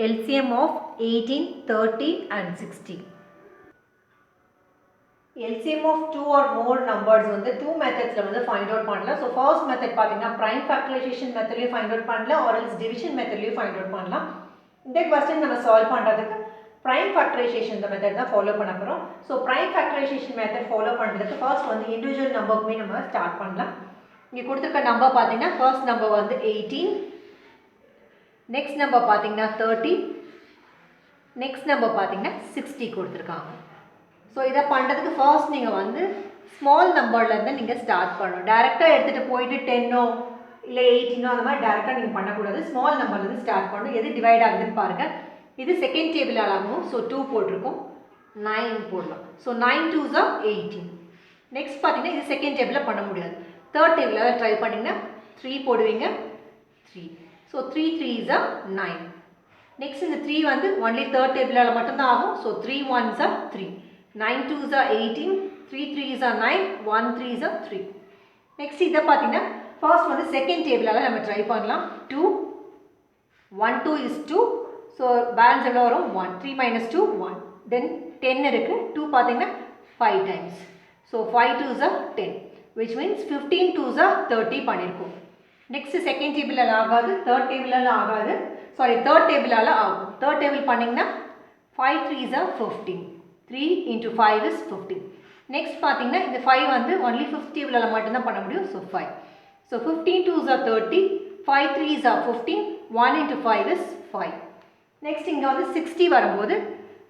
LCM of 18, 30 and 60. LCM of two or more numbers வந்து two methods ல வந்து find out பண்ணலாம். So first method பாத்தீங்கன்னா prime factorization method லயும் find out பண்ணலாம் or else division method லயும் find out பண்ணலாம். இந்த question நம்ம solve பண்றதுக்கு prime factorization இந்த method தான் follow பண்ண போறோம். So prime factorization method follow பண்றதுக்கு first வந்து individual numberக்குமே நம்ம start பண்ணலாம். இங்க கொடுத்திருக்க நம்பர் பாத்தீங்கன்னா first number வந்து 18, next number பாத்தீங்கன்னா 30, next number பாத்தீங்கன்னா 60 கொடுத்திருக்காங்க. ஸோ இதை பண்ணுறதுக்கு ஃபர்ஸ்ட் நீங்கள் வந்து ஸ்மால் நம்பர்லேருந்து நீங்கள் ஸ்டார்ட் பண்ணணும். டேரெக்டாக எடுத்துகிட்டு போயிட்டு 10ஓ இல்லை 18ஓ அந்த மாதிரி டேரெக்டாக நீங்கள் பண்ணக்கூடாது. ஸ்மால் நம்பர்லேருந்து ஸ்டார்ட் பண்ணணும். எது டிவைட் ஆகுதுன்னு பாருங்கள். இது செகண்ட் டேபிள் ஆகும். ஸோ 2 போட்டிருக்கோம், 9 போடலாம். So 9 2s are 18. நெக்ஸ்ட் பார்த்தீங்கன்னா இது செகண்ட் டேபிளில் பண்ண முடியாது. தேர்ட் டேபிளில் ட்ரை பண்ணிங்கன்னா 3 போடுவீங்க, 3. So 3 3s are 9. நெக்ஸ்ட் இந்த 3 வந்து ஒன்லி தேர்ட் டேபிளால் மட்டும்தான் ஆகும். So 3 1s are 3. 9 2s are 18, 3 3s are 9, 1 3s are 3. Next இதை பார்த்தீங்கன்னா ஃபர்ஸ்ட் வந்து செகண்ட் டேபிளால் நம்ம ட்ரை பண்ணலாம். 2 1 2 is 2. ஸோ பேலன்ஸ் எவ்வளோ வரும்? 1. 3 minus 2 1. தென் 10 இருக்குது. 2 பார்த்தீங்கன்னா 5 times. So 5 2s are 10, which means 15 2s are 30 பண்ணியிருக்கோம். நெக்ஸ்ட் செகண்ட் டேபிளால் ஆகாது, தேர்ட் டேபிளால் ஆகாது, சாரி தேர்ட் டேபிளால் ஆகும். தேர்ட் டேபிள் பண்ணிங்கன்னா 5 3s are 15. 3 into 5 is 15. Next பார்த்தீங்கன்னா இந்த 5 வந்து only 5th table மட்டும்தான் பண்ண முடியும். So 5. So 15 2s are 30, 5 3s are 15, 1 into 5 is 5. Next இங்கே வந்து 60 வரும்போது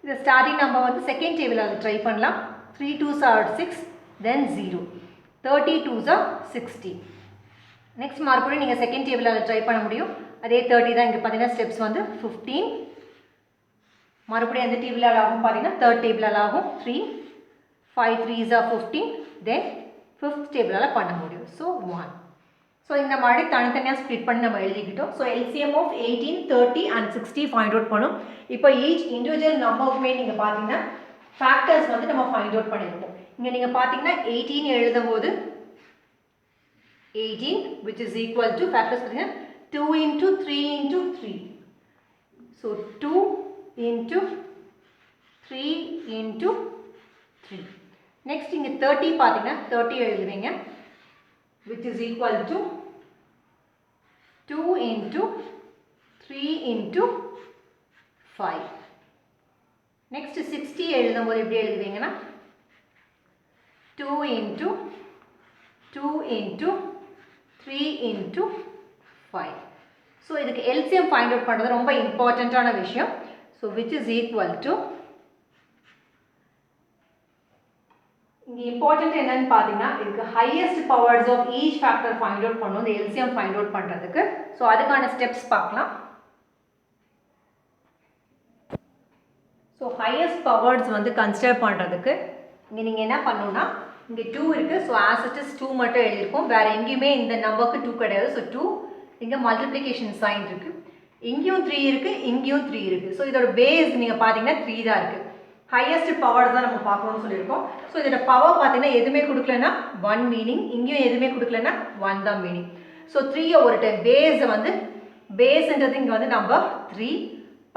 இந்த ஸ்டார்டிங் நம்பர் வந்து செகண்ட் டேபிள் அதை ட்ரை பண்ணலாம். 3 2s are 6, then 0. 30 2s are 60. Next மறுபடியும் நீங்கள் செகண்ட் டேபிள் அதை ட்ரை பண்ண முடியும். அதே 30 தான். இங்கே பார்த்தீங்கன்னா ஸ்டெப்ஸ் வந்து 15. மறுபடியும் எந்த டேபிளால் ஆகும் பார்த்தீங்கன்னா தேர்ட் டேபிளால் ஆகும். 3 5 3s are 15, தென் ஃபிஃப்த் டேபிளால் பண்ண முடியும். ஸோ 1. ஸோ இந்த மாதிரி தனித்தனியாக ஸ்ப்ளிட் பண்ணி நம்ம எழுதிக்கிட்டோம். So LCM of 18 30 and 60 find out பண்ணும். இப்போ ஈச் இண்டிவிஜுவல் நம்பருக்குமே நீங்கள் பார்த்தீங்கன்னா ஃபேக்டர்ஸ் வந்து நம்ம ஃபைண்ட் அவுட் பண்ணியிருக்கோம். இங்கே நீங்கள் பார்த்தீங்கன்னா 18 எழுதும் போது 18 which is equal to factors பார்த்தீங்கன்னா 2 into 3 into 3. So 2 into 3 into 3. Next இங்கே 30 பார்த்தீங்கன்னா 30 எழுதுவீங்க, which is equal to 2 into 3 into 5. Next 60 எழுதும் போது எப்படி எழுதுவீங்கன்னா 2 into 2 into 3 into 5. ஸோ இதுக்கு LCM ஃபைண்ட் அவுட் பண்ணுறது ரொம்ப இம்பார்ட்டண்ட்டான விஷயம். So which is equal to, இங்கே இம்பார்ட்டன்ட் என்னன்னு பார்த்தீங்கன்னா இதுக்கு highest powers of each factor find out பண்ணணும் இந்த LCM ஃபைண்ட் அவுட் பண்ணுறதுக்கு. ஸோ அதுக்கான ஸ்டெப்ஸ் பார்க்கலாம். ஸோ ஹையஸ்ட் பவர்ஸ் வந்து கன்சிடர் பண்ணுறதுக்கு இங்கே நீங்கள் என்ன பண்ணணும்னா இங்கே 2 இருக்குது. ஸோ ஆஸ் இட் இஸ் 2 மட்டும் எழுதியிருக்கோம். வேறு எங்கேயுமே இந்த நம்பருக்கு 2 கிடையாது. ஸோ 2 இங்கே மல்டிப்ளிகேஷன் சைன் இருக்குது, இங்கேயும் 3 இருக்குது, இங்கேயும் 3 இருக்குது. ஸோ இதோட பேஸ் நீங்கள் பார்த்தீங்கன்னா 3 தான் இருக்குது. ஹையஸ்ட் பவர் தான் நம்ம பார்க்கணும்னு சொல்லியிருக்கோம். ஸோ இதோட பவர் பார்த்தீங்கன்னா எதுவுமே கொடுக்கலன்னா 1 மீனிங், இங்கேயும் எதுவுமே கொடுக்கலன்னா 1 தான் மீனிங். ஸோ 3 ஒரு டைம் பேஸை வந்து பேஸ்ன்றது இங்கே வந்து நம்பர் 3,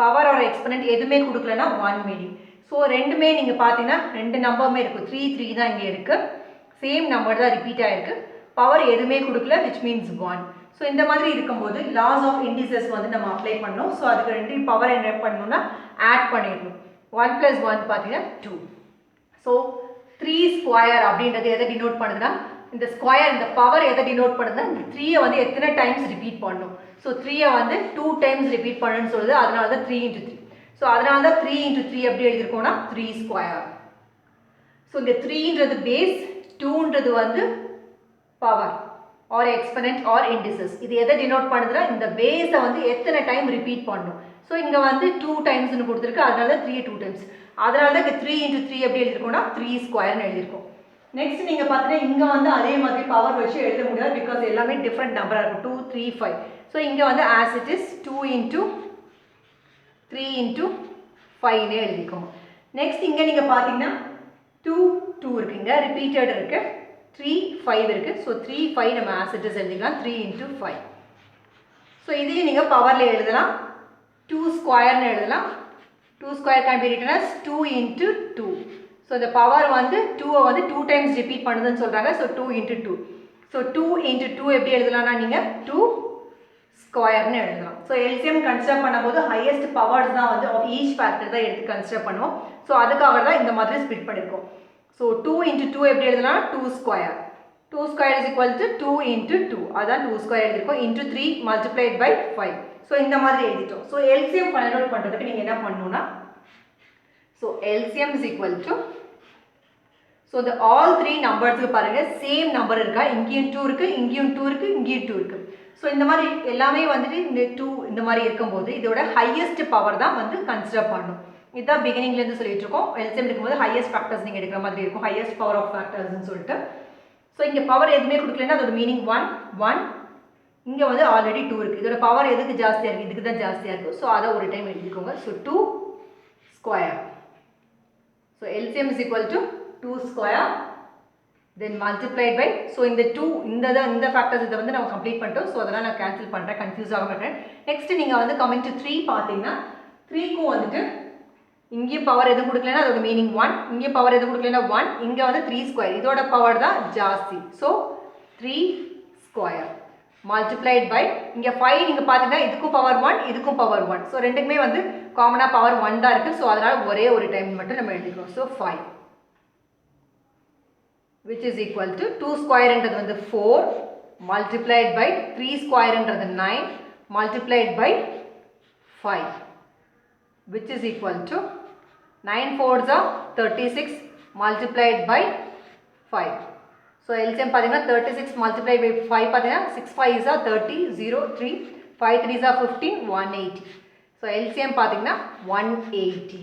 பவர் ஒரு எக்ஸ்பனன்ட் எதுவுமே கொடுக்கலன்னா 1 மீனிங். ஸோ ரெண்டுமே நீங்கள் பார்த்தீங்கன்னா ரெண்டு நம்பருமே இருக்குது. 3 3 தான் இங்கே இருக்குது, சேம் நம்பர் தான் ரிப்பீட் ஆகிருக்கு. பவர் எதுவுமே கொடுக்கல, which means 1. ஸோ இந்த மாதிரி இருக்கும்போது லாஸ் ஆஃப் இண்டிசஸ் வந்து நம்ம அப்ளை பண்ணணும். ஸோ அதுக்கு ரெண்டு பவர் என்ன பண்ணணும்னா ஆட் பண்ணிடணும். 1 + 1 பார்த்தீங்கன்னா 2. ஸோ 3 ஸ்கொயர் அப்படின்றது எதை டினோட் பண்ணுதுன்னா இந்த ஸ்கொயர், இந்த பவர் எதை டினோட் பண்ணுதுன்னா இந்த 3 வந்து எத்தனை டைம்ஸ் ரிப்பீட் பண்ணணும். ஸோ 3 வந்து 2 டைம்ஸ் ரிப்பீட் பண்ணணும்னு சொல்லுது. அதனால தான் 3 × 3. ஸோ அதனால தான் 3 × 3 எப்படி எழுதியிருக்கோம்னா 3 ஸ்கொயர். ஸோ இந்த 3ன்றது பேஸ், 2ன்றது வந்து power or exponent or indices. இது எதை டினோட் பண்ணுதுன்னா இந்த பேஸை வந்து எத்தனை டைம் ரிப்பீட் பண்ணணும். ஸோ இங்கே வந்து 2 டைம்ஸ்னு கொடுத்துருக்கு, அதனால தான் 3 2 டைம்ஸ். அதனால தான் இங்கே 3 × 3 எப்படி எழுதியிருக்கோம்னா 3 ஸ்கொயர்னு எழுதியிருக்கோம். நெக்ஸ்ட் நீங்கள் பார்த்தீங்கன்னா இங்கே வந்து அதே மாதிரி பவர் வச்சு எழுத முடியாது, பிகாஸ் எல்லாமே டிஃப்ரெண்ட் நம்பராக இருக்கும். 2 3 5. ஸோ இங்கே வந்து ஆஸ் இட் இஸ் 2 × 3 × 5னே எழுதிக்கோங்க. நெக்ஸ்ட் இங்கே நீங்கள் பார்த்தீங்கன்னா 2 2 இருக்குங்க, ரிப்பீட்டட் இருக்குது. 3 5 இருக்குது. ஸோ 3 5 நம்ம ஆஸ் இட் இஸ் எழுதிக்கலாம். 3 × 5. ஸோ இதையும் நீங்கள் பவரில் எழுதலாம். 2 ஸ்கொயர்னு எழுதலாம். 2 square can be written as 2 into 2. So இந்த பவர் வந்து 2 வந்து 2 டைம்ஸ் ரிப்பீட் பண்ணுதுன்னு சொல்கிறாங்க. So 2 into 2. ஸோ 2 into 2 எப்படி எழுதலாம்னா நீங்கள் 2 ஸ்கொயர்னு எழுதலாம். ஸோ எல்சிஎம் கன்சிடர் பண்ணும்போது ஹையஸ்ட் பவர்ஸ் தான் வந்து ஆஃப் ஈச் ஃபேக்டர் தான் எடுத்து கன்சிடர் பண்ணுவோம். ஸோ அதுக்காக தான் இந்த மாதிரி ஸ்பிட் பண்ணியிருக்கோம். ஸோ 2 into 2 எப்படி எழுதலாம் 2 square. 2 square is equal to 2 into 2. அதான் 2 ஸ்கொயர் எழுதிருக்கோம். Into 3 multiplied by 5. ஸோ இந்த மாதிரி எழுதிட்டோம். ஸோ எல்சிஎம் ஃபைண்ட் அவுட் பண்ணுறதுக்கு நீங்கள் என்ன பண்ணணும்னா so LCM is equal to so இந்த ஆல் 3 நம்பர்ஸுக்கு பாருங்கள் சேம் நம்பர் இருக்கா, இங்கேயும் 2 இருக்குது, இங்கேயும் 2 இருக்குது, இங்கேயும் 2 இருக்குது. ஸோ இந்த மாதிரி எல்லாமே வந்துட்டு இந்த 2 இந்த மாதிரி இருக்கும்போது இதோட ஹையஸ்ட் பவர் தான் வந்து கன்சிடர் பண்ணணும். இதுதான் பிகினிங்லேருந்து சொல்லிட்டு இருக்கோம். எல்சிஎம் எடுக்கும்போது ஹையஸ்ட் ஃபேக்டர்ஸ் நீங்கள் எடுக்கிற மாதிரி இருக்கும், ஹையஸ்ட் பவர் ஆஃப் ஃபேக்டர்ஸ்னு சொல்லிட்டு. ஸோ இங்கே பவர் எதுவுமே கொடுக்கலன்னா அதோட மீனிங் 1 1. இங்கே வந்து ஆல்ரெடி 2 இருக்குது. இதோட பவர் எதுக்கு ஜாஸ்தியாக இருக்குது, இதுக்கு தான் ஜாஸ்தியாக இருக்குது. ஸோ அதை ஒரு டைம் எழுதிக்கோங்க. So 2 square. So LCM is equal to 2 square then multiplied by so இந்த 2 இந்த ஃபேக்டர்ஸ் இதை வந்து நம்ம கம்ப்ளீட் பண்ணிட்டோம். ஸோ அதெல்லாம் நான் கேன்சல் பண்ணுறேன், கன்ஃபியூஸ் ஆக மாட்டேன். நெக்ஸ்ட் நீங்கள் வந்து கமிங் டு 3 பார்த்தீங்கன்னா 3க்கும் வந்துட்டு இங்கேயும் பவர் எதுவும் கொடுக்கலன்னா அதோட மீனிங் 1, இங்கேயும் பவர் எதுவும் கொடுக்கலன்னா 1, இங்கே வந்து 3 ஸ்கொயர், இதோட பவர் தான் ஜாஸ்தி. ஸோ 3 ஸ்கொயர் மல்டிப்ளைட் பை இங்கே 5 நீங்கள் பார்த்தீங்கன்னா இதுக்கும் பவர் 1, இதுக்கும் பவர் 1. ஸோ ரெண்டுக்குமே வந்து காமனாக பவர் 1 தான் இருக்குது. ஸோ அதனால் ஒரே ஒரு டைம் மட்டும் நம்ம எழுதிக்கிறோம். So 5 which is equal to 2 ஸ்கொயர்ன்றது வந்து 4 multiplied by 3 ஸ்கொயர்ன்றது 9 multiplied by 5 which is equal to 9 4s are 36 multiplied by 5. So LCM பார்த்தீங்கன்னா 36 multiplied by 5 பார்த்தீங்கன்னா 6 5s are 30 0 3 5 3s are 15 180. So LCM பார்த்தீங்கன்னா 180.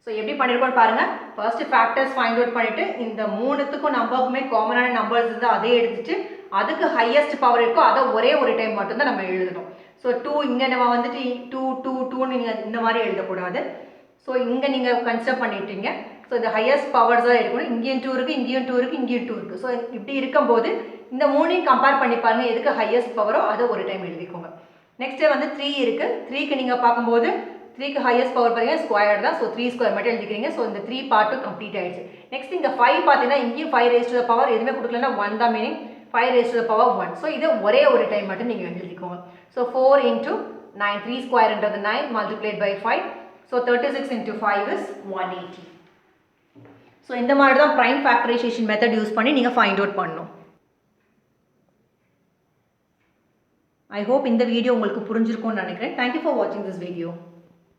ஸோ எப்படி பண்ணியிருக்கோன்னு பாருங்கள். ஃபர்ஸ்ட்டு ஃபேக்டர்ஸ் ஃபைண்ட் அவுட் பண்ணிவிட்டு இந்த மூணுத்துக்கும் நம்பருக்குமே காமனான நம்பர்ஸ் இருந்தால் அதை எடுத்துட்டு அதுக்கு ஹையஸ்ட் பவர் இருக்கோ அதை ஒரே ஒரு டைம் மட்டும்தான் நம்ம எழுதணும். ஸோ 2 இங்கே நம்ம வந்துட்டு 2 2 2ன்னு நீங்கள் இந்த மாதிரி எழுதக்கூடாது. ஸோ இங்கே நீங்கள் கன்சிடர் பண்ணிட்டீங்க. ஸோ இந்த ஹையஸ்ட் பவர்ஸ் தான் எடுக்கணும். இங்கேயும் 2 இருக்குது, இங்கேயும் 2 இருக்குது, இங்கேயும் 2 இருக்குது. ஸோ இப்படி இருக்கும்போது இந்த மூணையும் கம்பேர் பண்ணி பாருங்கள், எதுக்கு ஹையஸ்ட் பவரோ அதை ஒரு டைம் எழுதிக்கோங்க. நெக்ஸ்ட்டு வந்து 3 இருக்குது. 3க்கு நீங்கள் பார்க்கும்போது 3க்கு ஹையஸ்ட் பவர் பார்த்தீங்கன்னா ஸ்கொயர் தான். ஸோ 3 ஸ்கொயர் மட்டும் எழுதிக்கிறீங்க. ஸோ இந்த 3 பார்ட்டும் கம்ப்ளீட் ஆகிடுச்சு. நெக்ஸ்ட் இங்கே 5 பார்த்தீங்கன்னா இங்கேயும் 5 raised to the power எதுவுமே கொடுக்கலன்னா 1 தான் meaning, 5 raised to the power 1. So இதை ஒரே ஒரு டைம் மட்டும் நீங்கள் எழுதிக்கோங்க. So 4 into 9 3 ஸ்கொயர்ன்றது 9 multiplied by 5. So 36 into 5 is 180. So இந்த மாதிரி தான் ப்ரைம் ஃபேக்டரைசேஷன் மெத்தட் யூஸ் பண்ணி நீங்கள் ஃபைண்ட் அவுட் பண்ணணும். ஐ ஹோப் இந்த வீடியோ உங்களுக்கு புரிஞ்சிருக்கும்னு நினைக்கிறேன். தேங்க்யூ ஃபார் வாட்சிங் திஸ் வீடியோ.